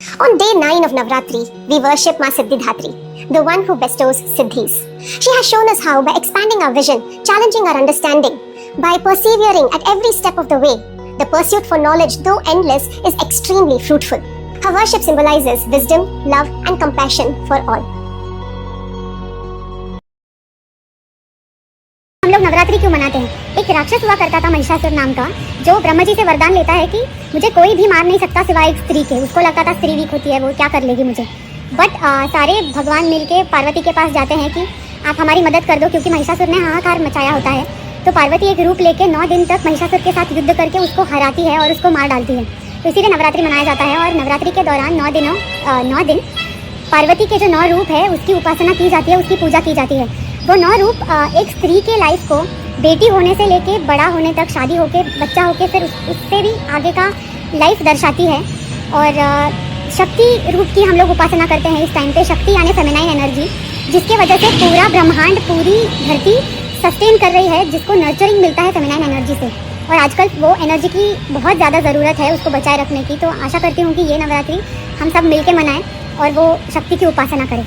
On day 9 of Navratri, we worship Ma Siddhidhatri, the one who bestows siddhis. She has shown us how by expanding our vision, challenging our understanding, by persevering at every step of the way. The pursuit for knowledge, though endless, is extremely fruitful. Her worship symbolizes wisdom, love, and compassion for all. हम लोग नवरात्रि क्यों मनाते हैं? एक राक्षस हुआ करता था महिषासुर नाम का, जो ब्रह्मा जी से वरदान लेता है कि मुझे कोई भी मार नहीं सकता सिवाय एक स्त्री के। उसको लगता था स्त्री वीक होती है, वो क्या कर लेगी मुझे। बट सारे भगवान मिलके पार्वती के पास जाते हैं कि आप हमारी मदद कर दो, क्योंकि महिषासुर ने हाहाकार मचाया होता है। तो पार्वती एक रूप लेके 9 दिन तक महिषासुर के साथ युद्ध करके उसको हराती है और उसको मार डालती है। तो इसीलिए नवरात्रि मनाया जाता है। और नवरात्रि के दौरान 9 दिन पार्वती के जो 9 रूप है उसकी उपासना की जाती है, उसकी पूजा की जाती है। वो 9 रूप एक स्त्री के लाइफ को बेटी होने से लेके बड़ा होने तक, शादी होके, बच्चा होके, फिर उससे भी आगे का लाइफ दर्शाती है। और शक्ति रूप की हम लोग उपासना करते हैं इस टाइम पे। शक्ति यानी फेमिनाइन एनर्जी, जिसके वजह से पूरा ब्रह्मांड, पूरी धरती सस्टेन कर रही है, जिसको नर्चरिंग मिलता है फेमिनाइन एनर्जी से। और आजकल वो एनर्जी की बहुत ज़्यादा ज़रूरत है उसको बचाए रखने की। तो आशा करती हूँ कि ये नवरात्रि हम सब मिलके मनाएं और वो शक्ति की उपासना करें।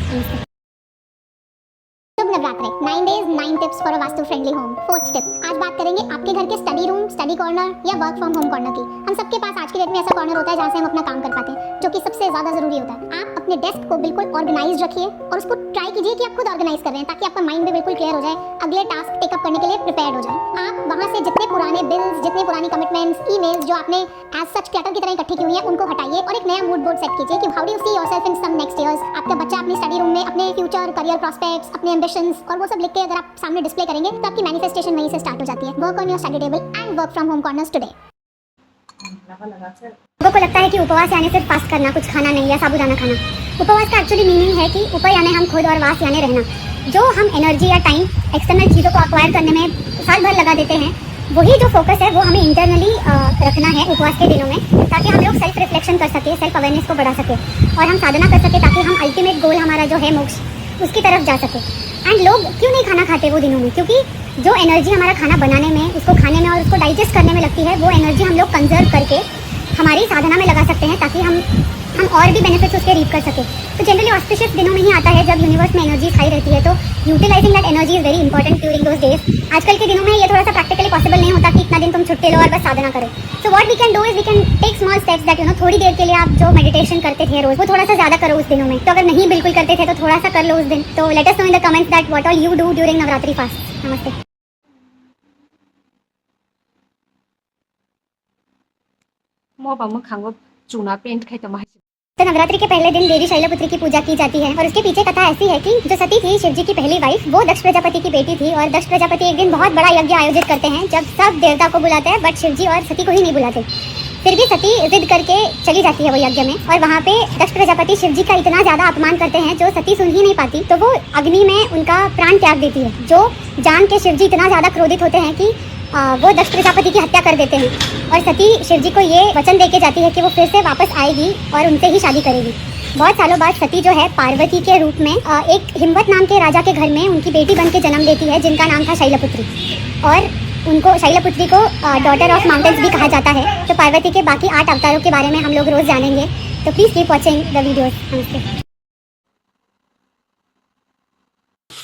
शुभ Navratri. 9 days 9 tips for a vastu friendly home. 4th tip, आज बात करेंगे आपके घर के स्टडी रूम, स्टडी कॉर्नर या वर्क फ्रॉम होम कॉर्नर की। हम सबके पास आज की डेट में ऐसा कॉर्नर होता है जहाँ से हम अपना काम कर पाते हैं, जो कि सबसे ज्यादा जरूरी होता है। आप अपने डेस्क को बिल्कुल ऑर्गेनाइज रखिए और उसको ट्राई कीजिए कि आप खुद ऑर्गेनाइज कर रहे हैं, ताकि आपका माइंड भी बिल्कुल क्लियर हो जाए, अगले टास्क टेकअप करने के लिए प्रिपेयर्ड हो जाए। आप वहाँ से जितने पुराने बिल्स, जितने पुरानी कमिटमेंट्स, ईमेल्स जो आपने एज सच क्लटर की तरह इकट्ठी की हुई है, उनको हटाइए और एक नया मूड बोर्ड सेट कीजिए कि how do you see yourself in some next years. आपका बच्चा अपनी स्टडी रूम में अपने फ्यूचर, करियर प्रॉस्पेक्ट्स, अपने एम्बिशंस और वो सब लिख के अगर आप सामने डिस्प्ले करेंगे तो आपकी मैनिफेस्टेशन वहीं से स्टार्ट हो जाती है। Work on your study table and work from home corners today. लोगों को लगता है कि उपवास यानी सिर्फ फास्ट करना, कुछ खाना नहीं या साबूदाना खाना। उपवास का एक्चुअली मीनिंग है कि उप यानी हम खुद और वास यानी रहना। जो हम एनर्जी या टाइम एक्सटर्नल चीज़ों को अक्वायर करने में साल भर लगा देते हैं, वही जो फोकस है वो हमें इंटरनली रखना है उपवास के दिनों में, ताकि हम लोग सेल्फ रिफ्लेक्शन कर सके, सेल्फ अवेयरनेस को बढ़ा सके और हम साधना कर सके, ताकि हम अल्टीमेट गोल हमारा जो है मोक्ष, उसकी तरफ जा सके। एंड लोग क्यों नहीं खाना खाते वो दिनों में? क्योंकि जो एनर्जी हमारा खाना बनाने में, उसको खाने में और उसको डाइजेस्ट करने में लगती है, वो एनर्जी हम लोग कंजर्व करके हमारी साधना में लगा सकते हैं, ताकि हम और भी बेनिफिट्स उसके रीप कर सके। तो जनरली ऑस्पिशियस दिनों में ही आता है जब यूनिवर्स में एनर्जी हाई रहती है। तो utilising that energy is very important during those days. आजकल के दिनों में ये थोड़ा सा प्रैक्टिकली पॉसिबल नहीं होता कि इतना दिन तुम छुट्टी लो और बस साधना करो। So what we can do is we can take small steps that थोड़ी देर के लिए आप जो मेडिटेशन करते थे रोज, वो थोड़ा सा ज्यादा करो उस दिनों में। तो अगर नहीं बिल्कुल करते थे तो थोड़ा सा कर लो उस दिन। तो let us know in the comments that what all you do during Navratri fast. नमस्ते। तो नवरात्रि के पहले दिन देवी शैलपुत्री की पूजा की जाती है और उसके पीछे कथा ऐसी है कि जो सती थी, शिव जी की पहली वाइफ, वो दक्ष प्रजापति की बेटी थी। और दक्ष प्रजापति एक दिन बहुत बड़ा यज्ञ आयोजित करते हैं जब सब देवता को बुलाते हैं, बट शिव जी और सती को ही नहीं बुलाते। फिर भी सती जिद करके चली जाती है वो यज्ञ में, और वहाँ पे दक्ष प्रजापति शिव जी का इतना ज्यादा अपमान करते हैं जो सती सुन ही नहीं पाती। तो वो अग्नि में उनका प्राण त्याग देती है, जो जान के शिव जी इतना ज्यादा क्रोधित होते हैं कि वो दक्ष प्रजापति की हत्या कर देते हैं। और सती शिव जी को ये वचन देके जाती है कि वो फिर से वापस आएगी और उनसे ही शादी करेगी। बहुत सालों बाद सती जो है पार्वती के रूप में एक हिमवत नाम के राजा के घर में उनकी बेटी बन के जन्म लेती है, जिनका नाम था शैलपुत्री। और उनको शैलपुत्री को डॉटर ऑफ माउंटेन्स भी कहा जाता है। तो पार्वती के बाकी 8 अवतारों के बारे में हम लोग रोज जानेंगे। तो please keep watching the videos. नमस्ते।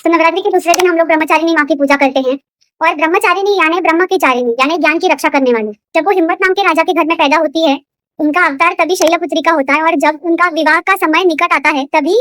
तो नवरात्रि के दूसरे दिन हम लोग ब्रह्मचारिणी माँ की पूजा करते हैं। और ब्रह्मचारिणी यानी ब्रह्म की चारिणी, यानी ज्ञान की रक्षा करने वाली। जब वो हिम्मत नाम के राजा के घर में पैदा होती है, उनका अवतार तभी शैलपुत्री का होता है। और जब उनका विवाह का समय निकट आता है, तभी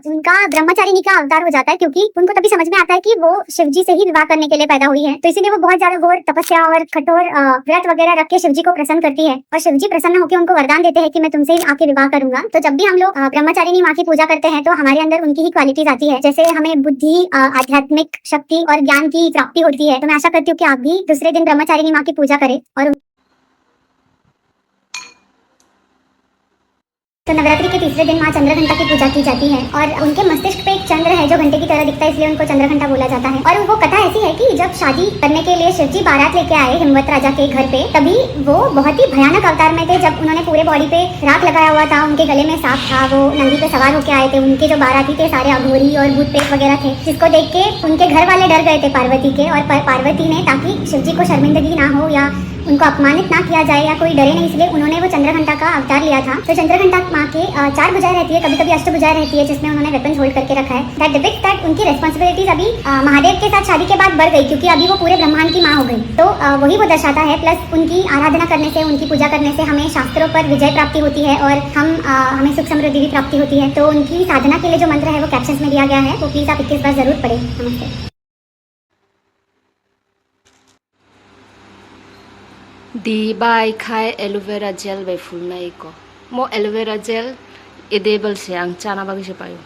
उनका ब्रह्मचारिणी का अवतार हो जाता है, क्योंकि उनको तभी समझ में आता है कि वो शिव जी से ही विवाह करने के लिए पैदा हुई है। तो इसीलिए वो बहुत ज्यादा घोर तपस्या और कठोर व्रत वगैरह रख के शिव जी को प्रसन्न करती है। और शिव जी प्रसन्न होकर उनको वरदान देते हैं कि मैं तुमसे ही आके विवाह करूंगा। तो जब भी हम लोग ब्रह्मचारिणी माँ की पूजा करते हैं, तो हमारे अंदर उनकी ही क्वालिटीज आती है। जैसे हमें बुद्धि, आध्यात्मिक शक्ति और ज्ञान की प्राप्ति होती है। तो मैं आशा करती हूँ कि आप भी दूसरे दिन ब्रह्मचारिणी माँ की पूजा करें। और तो नवरात्रि के तीसरे दिन माँ चंद्रघंटा की पूजा की जाती है। और उनके मस्तिष्क पे एक चंद्र है जो घंटे की तरह दिखता है, इसलिए उनको चंद्रघंटा बोला जाता है। और वो कथा ऐसी है कि जब शादी करने के लिए शिवजी बारात लेके आए हिमवत राजा के घर पे, तभी वो बहुत ही भयानक अवतार में थे। जब उन्होंने पूरे बॉडी पे राख लगाया हुआ था, उनके गले में सांप था, वो नंदी पे सवार होके आए थे। उनके जो बाराती थे सारे अघोरी और भूत प्रेत वगैरह थे, जिसको देख के उनके घर वाले डर गए थे पार्वती के। और पार्वती ने, ताकि शिवजी को शर्मिंदगी ना हो या उनको अपमानित ना किया जाए या कोई डरे नहीं, इसलिए उन्होंने वो चंद्रघंटा का अवतार लिया था। तो चंद्रघंटा माँ के 4 भुजाएं रहती है, कभी कभी अष्टभुजाएं रहती है, जिसमें उन्होंने वेपन होल्ड करके रखा है। दैट डिपिक्ट्स दैट उनकी रेस्पॉन्सिबिलिटीज अभी महादेव के साथ शादी के बाद बढ़ गई, क्योंकि अभी वो पूरे ब्रह्मांड की माँ हो गई। तो वही वो दर्शाता है। प्लस उनकी आराधना करने से, उनकी पूजा करने से हमें शास्त्रों पर विजय प्राप्ति होती है और हमें सुख समृद्धि भी प्राप्ति होती है। तो उनकी साधना के लिए जो मंत्र है वो कैप्शंस में दिया गया है, वो प्लीज आप 21 बार जरूर पढ़ें। नमस्ते। di bai khai aloe vera gel bai fulna iko mo aloe vera gel edible se ang chana bagi se payo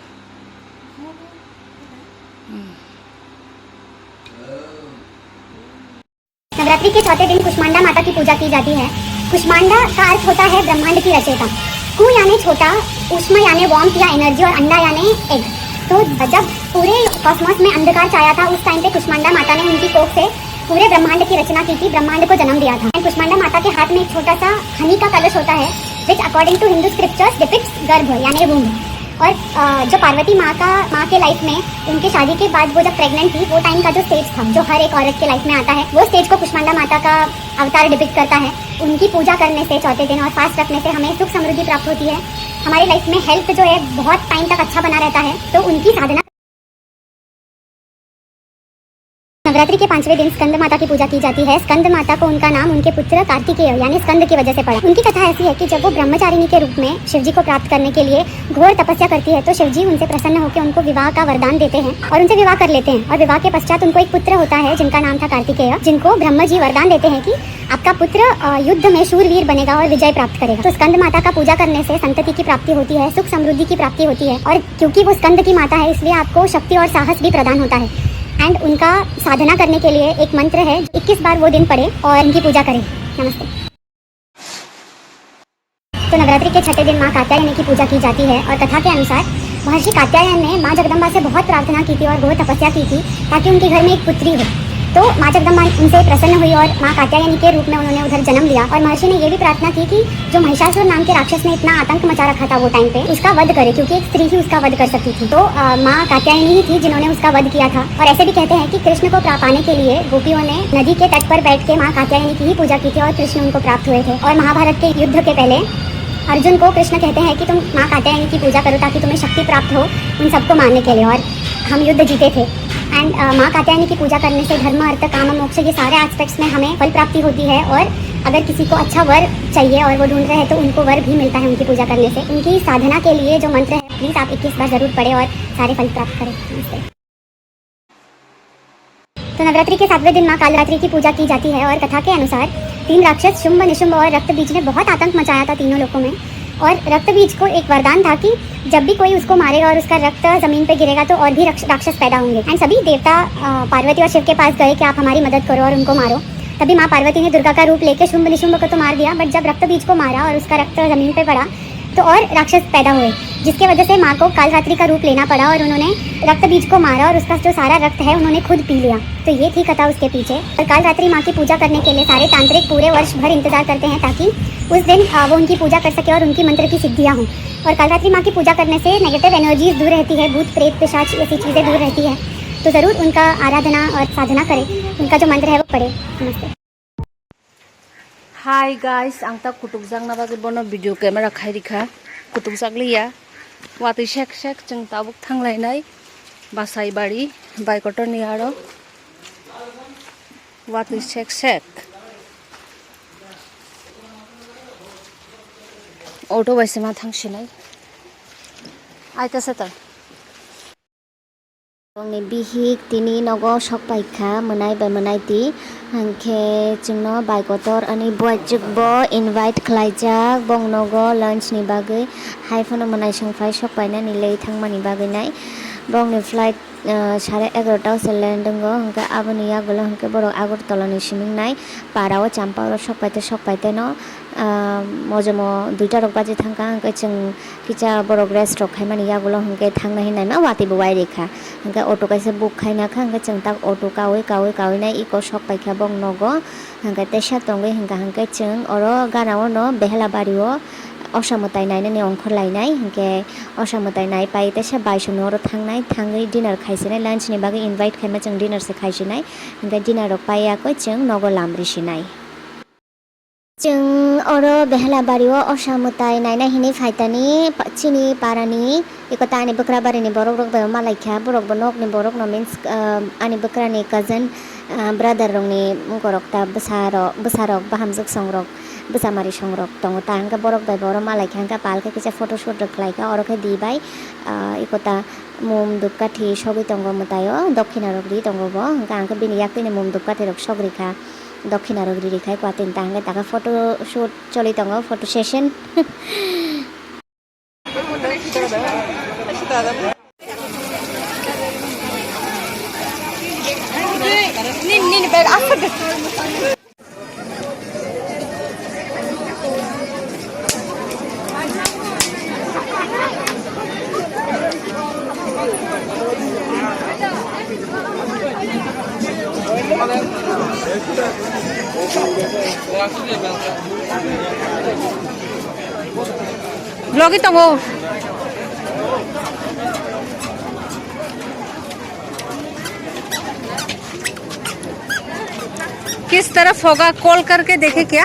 Navratri के चौथे दिन कुष्मांडा माता की पूजा की जाती है। कुष्मांडा का अर्थ होता है ब्रह्मांड की रचयिता। कु यानी छोटा, उष्मा यानी वार्मथ या एनर्जी, और अंडा यानी एग। तो जब पूरे कॉस्मोस में अंधकार छाया था, उस टाइम पे कुष्मांडा माता ने उनकी कोख से पूरे ब्रह्मांड की रचना की थी, ब्रह्मांड को जन्म दिया था। कुष्मांडा माता के हाथ में एक छोटा सा हनी का कलश होता है, which according to Hindu scriptures depicts गर्भ यानी वुंड। और जो पार्वती माँ के लाइफ में उनके शादी के बाद वो जब प्रेग्नेंट थी, वो टाइम का जो स्टेज था, जो हर एक औरत के लाइफ में आता है, वो स्टेज को कुष्मांडा माता का अवतार डिपिक्ट करता है। उनकी पूजा करने से चौथे दिन और फास्ट रखने से हमें सुख समृद्धि प्राप्त होती है। हमारी लाइफ में हेल्थ जो है बहुत टाइम तक अच्छा बना रहता है। तो उनकी साधना नवरात्रि के 5वें दिन स्कंद माता की पूजा की जाती है। स्कंद माता को उनका नाम उनके पुत्र कार्तिकेय यानी स्कंद की वजह से पड़ा। उनकी कथा ऐसी है कि जब वो ब्रह्मचारिणी के रूप में शिवजी को प्राप्त करने के लिए घोर तपस्या करती है, तो शिवजी उनसे प्रसन्न होकर उनको विवाह का वरदान देते हैं और उनसे विवाह कर लेते हैं। और विवाह के पश्चात उनको एक पुत्र होता है जिनका नाम था कार्तिकेय, जिनको ब्रह्म जी वरदान देते हैं कि आपका पुत्र युद्ध में शूरवीर बनेगा और विजय प्राप्त करेगा। तो स्कंद माता का पूजा करने से संतति की प्राप्ति होती है, सुख समृद्धि की प्राप्ति होती है। और क्योंकि वो स्कंद की माता है, इसलिए आपको शक्ति और साहस भी प्रदान होता है। एंड उनका साधना करने के लिए एक मंत्र है, 21 बार वो दिन पढ़े और उनकी पूजा करें। नमस्ते। तो नवरात्रि के छठे दिन माँ कात्यायनी की पूजा की जाती है और कथा के अनुसार महर्षि कात्यायन ने माँ जगदम्बा से बहुत प्रार्थना की थी और घोर तपस्या की थी ताकि उनके घर में एक पुत्री हो। तो माँ जगदम्बा उनसे प्रसन्न हुई और माँ कात्यायनी के रूप में उन्होंने उधर जन्म लिया। और महर्षि ने ये भी प्रार्थना की कि जो महिषासुर नाम के राक्षस ने इतना आतंक मचा रखा था वो टाइम पे, उसका वध करे, क्योंकि एक स्त्री ही उसका वध कर सकती थी। तो माँ कात्यायनी ही थी जिन्होंने उसका वध किया था। और ऐसे भी कहते हैं कि कृष्ण को पाने के लिए गोपियों ने नदी के तट पर बैठ के माँ कात्यायनी की ही पूजा की थी और कृष्ण उनको प्राप्त हुए थे। और महाभारत के युद्ध के पहले अर्जुन को कृष्ण कहते हैं कि तुम माँ कात्यायनी की पूजा करो ताकि तुम्हें शक्ति प्राप्त हो उन सबको मारने के लिए, और हम युद्ध जीते थे। एंड माँ कात्यायनी की पूजा करने से धर्म, अर्थ, काम, मोक्ष ये सारे एस्पेक्ट्स में हमें फल प्राप्ति होती है। और अगर किसी को अच्छा वर चाहिए और वो ढूंढ रहे हैं तो उनको वर भी मिलता है उनकी पूजा करने से। उनकी साधना के लिए जो मंत्र है प्लीज़ आप 21 बार जरूर पढ़ें और सारे फल प्राप्त करें। नमस्ते। तो नवरात्रि के 7वें दिन माँ कालरात्रि की पूजा की जाती है और कथा के अनुसार 3 राक्षस शुंभ, निशुंभ और रक्तबीज ने बहुत आतंक मचाया था तीनों लोगों में। और रक्तबीज को एक वरदान था कि जब भी कोई उसको मारेगा और उसका रक्त जमीन पे गिरेगा तो और भी राक्षस पैदा होंगे। एंड सभी देवता पार्वती और शिव के पास गए कि आप हमारी मदद करो और उनको मारो। तभी माँ पार्वती ने दुर्गा का रूप लेके शुंभ निशुंभ को तो मार दिया, बट जब रक्तबीज को मारा और उसका रक्त जमीन पे पड़ा तो और राक्षस पैदा हुए, जिसके वजह से माँ को कालरात्रि का रूप लेना पड़ा और उन्होंने रक्तबीज को मारा और उसका जो सारा रक्त है उन्होंने खुद पी लिया। तो ये थी कथा उसके पीछे। और कालरात्रि माँ की पूजा करने के लिए सारे तांत्रिक पूरे वर्ष भर इंतजार करते हैं ताकि उस दिन वो उनकी पूजा कर सके और उनकी मंत्र की सिद्धियाँ हों। और कालरात्रि माँ की पूजा करने से नेगेटिव एनर्जीज दूर रहती है, भूत प्रेत पिशाच ऐसी चीज़ें दूर रहती है। तो ज़रूर उनका आराधना और साधना करें, उनका जो मंत्र है वो पढ़े। नमस्ते। Hi guys, ang ta kutukjang na bagay bono video camera khai rikha kutukjak liya wati shek shek jeng tabuk thanglai nai basai bari baikotor ni aro wati shek shek auto baise ma thangsinai aita setar Ni bihik tini nogo sok paikha menai bai menai ti hangke jengno baikotor ani boajek bo invite khlaijak bong nogo lunch ni bagai haiphono menai songfai sok paina ni lei thangmani bagai nai bong ni flight 11:30 se landingo hangke aboni yagulo hangke borok agartala ni siming nai parao champao sok paite no mojomo 2টা rok baje thangka hangke jeng kicha borok rest rok khaimani yagulo hangke thangna hinai ma wati bo wai rekha hangke auto kaisa book khaina kha hangke jeng tak auto kawi nai iko sok paikha bong nogo hangke tesa tongai hangke jeng oro ganao no behela bario অসামতাই নাইনানি অংখর লাইনাই হংকে অসামতাই নাই পাই তেসা বাইসনো oro thangnai thangai dinner khaisina lunch ni bagi invite khaima jeng dinner se khaisinai hangke dinner rok paia koi jeng nogo lamri sinai। जों अरो बेहला बारियो असामुताय नायना हिनि फाइतानि चिनि पारानि एकता आनि बकरा बारिनि borok rok bai malaikha borok bonok ni borok no means ani bakrani cousin brother rok ni gorok ta bwsarok bahamjuk songrok bwsamari songrok tongo ta hangka borok bai borok malaikha hangka palka kisa photo shoot rok khlaika oro khe di bai ekota mum dupkathi sogui tongo mutayo dokkina rok ri tongo bo hangka hangka bini yaktini mum dupkathi rok sogrika দক্ষিণ আরগরি রেখায় কোয়াতিন তাহলে তাকে photo shoot চলি তঙ্গ photo session Vlog tongo. किस तरफ होगा call करके देखे क्या?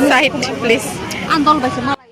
Side please. Antol bahasa Malay.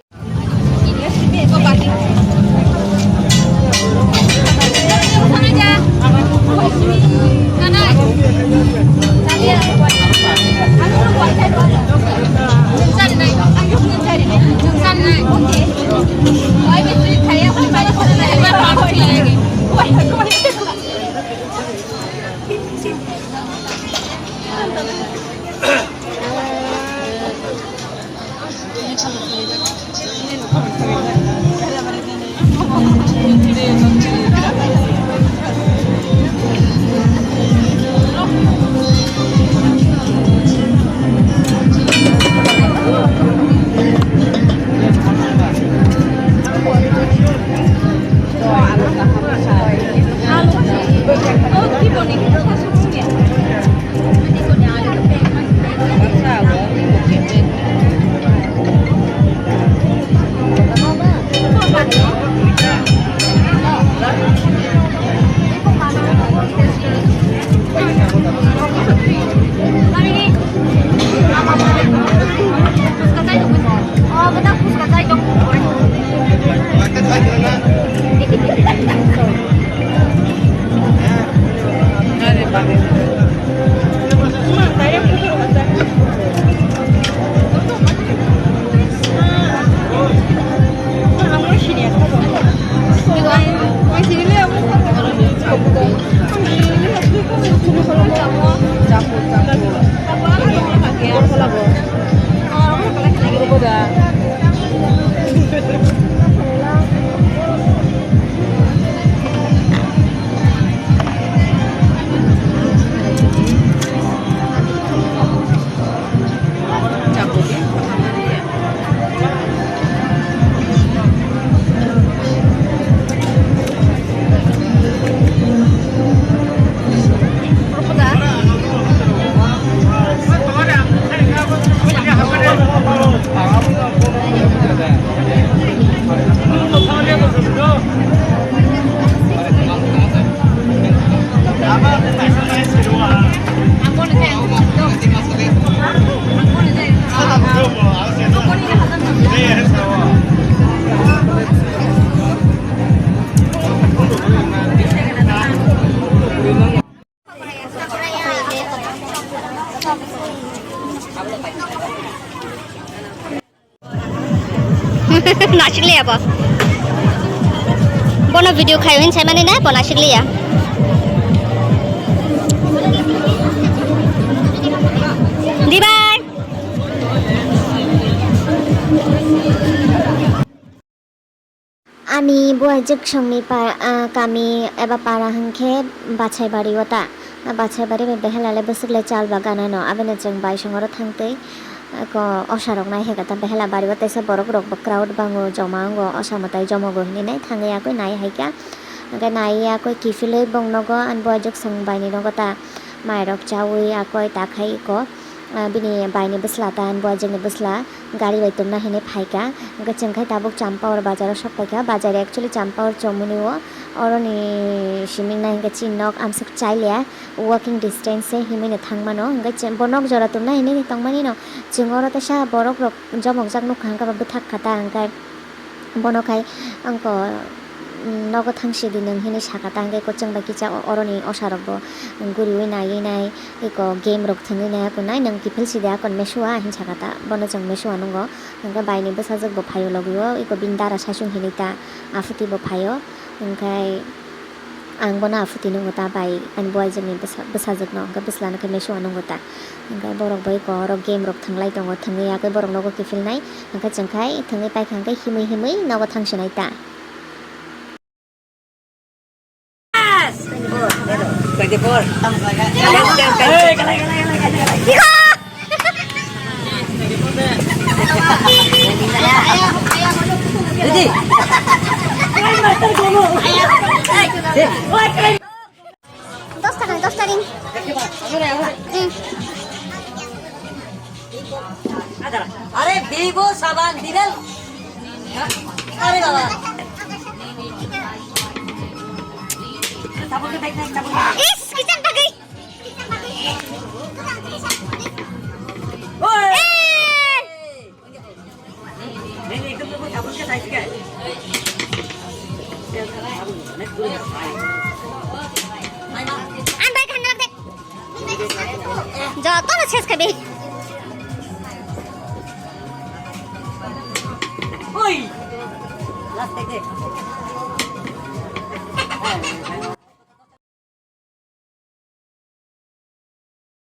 Nashik लिया बो बोनो वीडियो खायो इन छाय माने ना बो नासिक लिया दिबार আমি বুয়াইজক সংনি কামি এবা পারা হাংখে বাছাই বাড়ি ওটা বাছাই বাড়ি বেহেলালে বসুকলে চাল বাগানা ন আবেনে जों বাইসংর থাংতে অসারক নাই হেগাতা বেহেলা বাড়ি ওটা এসে বড় রক ক্রাউড বাঙ্গো জমাঙ্গ অসামতাই জমগো হিনি নাই থাঙে আকই নাই হাইকা আগে নাই আকই কিফিলে বংনগো আন বুয়াইজক সং বাইনি নগতা মাইরক চাউই আকই তাখাই ক बिनि बायनि बसला तान बुआजोंनि बसला गाड़ी बायतुमना हिने फाइका गचंखाय ताबुक चाम्पावर बाजाराव सपाइका बाजार एक्चुअली चाम्पावर चमुनिओ अरनि सिमिंना हिंगा चिनक आमसुक चाइलिया वॉकिंग डिस्टेंस से हिमिने थांगमानो हिंगा बनक जरा तुमना हिने तंगमानि न चिंगरो तसा बरक रक जमक जाक नुखा हांगा बथाक खाता हांगा बनखाय अंको नगो थांसि दिन हिनि साखाता हांगा कोचंग बाकिचा अरनि असारकबो गुरिवै नायै नाय इको गेम रक थंगै नाय को नाय नंग किफिल सिदा कोन मेसुआ हिन साखाता बनो जों मेसुआ नंगो हांगा बायनि बसाजक बो फायो लगियो इको बिन्दारा सासुं हिनिता आफुति बो फायो ओंखाय आं बना आफुति नंगोता बाय आन बय जोंनि बसाजक न हांगा बसलानो के मेसुआ नंगोता हांगा बरक बै को रक गेम रक थंगलाय दङ थंगै आगै बरक नगो किफिल नाय हांगा जोंखाय थंगै पाइखांगै हिमै हिमै नगो थांसिनायता दस टा रिंग अरे वीवो सामान दिरल अरे बाबा इस किचन पर गई ओए ए नहीं एकदम तो साबुन का साइज क्या है आन बाय खाना दे जा तो ना छेस कबे ओए लास्ट देख